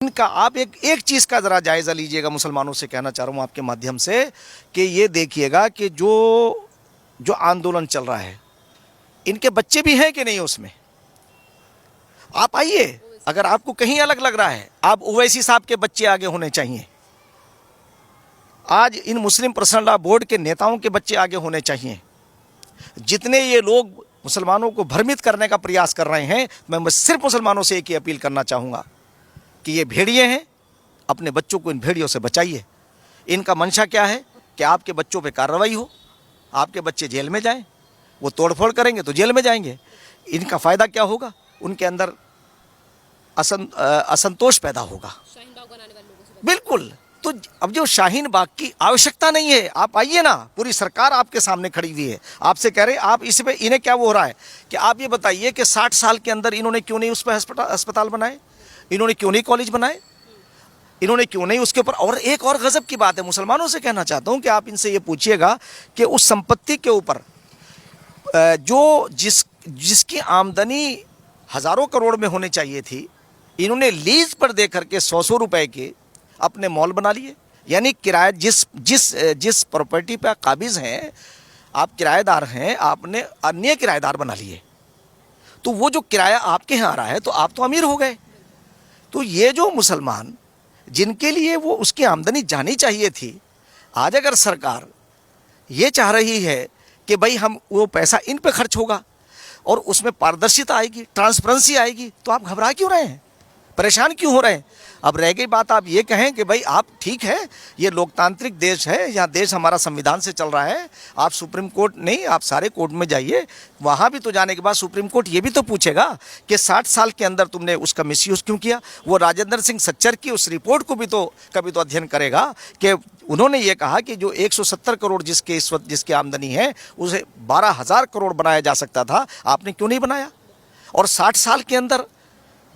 इनका आप एक चीज़ का ज़रा जायज़ा लीजिएगा, मुसलमानों से कहना चाह रहा हूँ आपके माध्यम से कि ये देखिएगा कि जो आंदोलन चल रहा है, इनके बच्चे भी हैं कि नहीं उसमें। आप आइए, अगर आपको कहीं अलग लग रहा है, आप ओवैसी साहब के बच्चे आगे होने चाहिए। आज इन मुस्लिम पर्सनल लॉ बोर्ड के नेताओं के बच्चे आगे होने चाहिए। जितने ये लोग मुसलमानों को भ्रमित करने का प्रयास कर रहे हैं, मैं सिर्फ मुसलमानों से एक ही अपील करना चाहूँगा कि ये भेड़िए हैं, अपने बच्चों को इन भेड़ियों से बचाइए। इनका मंशा क्या है कि आपके बच्चों पे कार्रवाई हो, आपके बच्चे जेल में जाएं, वो तोड़फोड़ करेंगे तो जेल में जाएंगे। इनका फ़ायदा क्या होगा? उनके अंदर असंतोष पैदा होगा। बिल्कुल। तो अब जो शाहीन बाग की आवश्यकता नहीं है, आप आइए ना, पूरी सरकार आपके सामने खड़ी हुई है, आपसे कह रहे आप इस पे इन्हें क्या वो हो रहा है कि आप ये बताइए कि 60 साल के अंदर इन्होंने क्यों नहीं उस पर अस्पताल बनाए, इन्होंने क्यों नहीं कॉलेज बनाए, इन्होंने क्यों नहीं उसके ऊपर। और एक और गजब की बात है, मुसलमानों से कहना चाहता हूँ कि आप इनसे ये पूछिएगा कि उस संपत्ति के ऊपर जिसकी आमदनी हज़ारों करोड़ में होने चाहिए थी, इन्होंने लीज पर दे करके 100 रुपए के अपने मॉल बना लिए। यानी किराया जिस प्रॉपर्टी पर काबिज हैं, आप किराएदार हैं, आपने अन्य किराएदार बना लिए। तो वो जो किराया आपके यहाँ आ रहा है, तो आप तो अमीर हो गए। तो ये जो मुसलमान जिनके लिए वो उसकी आमदनी जानी चाहिए थी, आज अगर सरकार ये चाह रही है कि भाई हम वो पैसा इन पे खर्च होगा और उसमें पारदर्शिता आएगी, ट्रांसपेरेंसी आएगी, तो आप घबरा क्यों रहे हैं, परेशान क्यों हो रहे हैं? अब रह गई बात, आप ये कहें कि भाई आप ठीक है, ये लोकतांत्रिक देश है, यहाँ देश हमारा संविधान से चल रहा है, आप सुप्रीम कोर्ट नहीं, आप सारे कोर्ट में जाइए। वहाँ भी तो जाने के बाद सुप्रीम कोर्ट ये भी तो पूछेगा कि 60 साल के अंदर तुमने उसका मिसयूज़ क्यों किया। वो राजेंद्र सिंह सच्चर की उस रिपोर्ट को भी तो कभी तो अध्ययन करेगा कि उन्होंने ये कहा कि जो 170 करोड़ जिसके इस वक्त जिसकी आमदनी है, उसे 12,000 करोड़ बनाया जा सकता था, आपने क्यों नहीं बनाया। और 60 साल के अंदर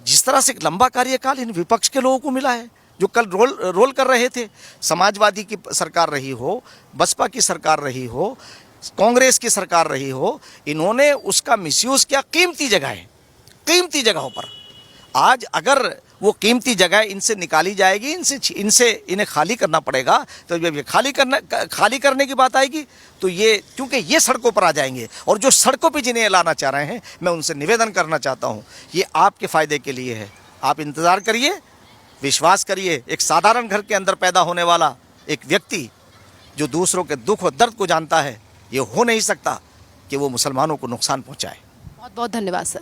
जिस तरह से लंबा कार्यकाल इन विपक्ष के लोगों को मिला है, जो कल रोल कर रहे थे, समाजवादी की सरकार रही हो, बसपा की सरकार रही हो, कांग्रेस की सरकार रही हो, इन्होंने उसका मिसयूज़ किया कीमती जगहों पर। आज अगर वो कीमती जगह इनसे निकाली जाएगी, इन्हें खाली करना पड़ेगा, तो जब ये खाली करने की बात आएगी तो ये, क्योंकि ये सड़कों पर आ जाएंगे, और जो सड़कों पे जिन्हें लाना चाह रहे हैं, मैं उनसे निवेदन करना चाहता हूँ, ये आपके फ़ायदे के लिए है। आप इंतज़ार करिए, विश्वास करिए। एक साधारण घर के अंदर पैदा होने वाला एक व्यक्ति जो दूसरों के दुख और दर्द को जानता है, ये हो नहीं सकता कि वो मुसलमानों को नुकसान पहुँचाए। बहुत बहुत धन्यवाद सर।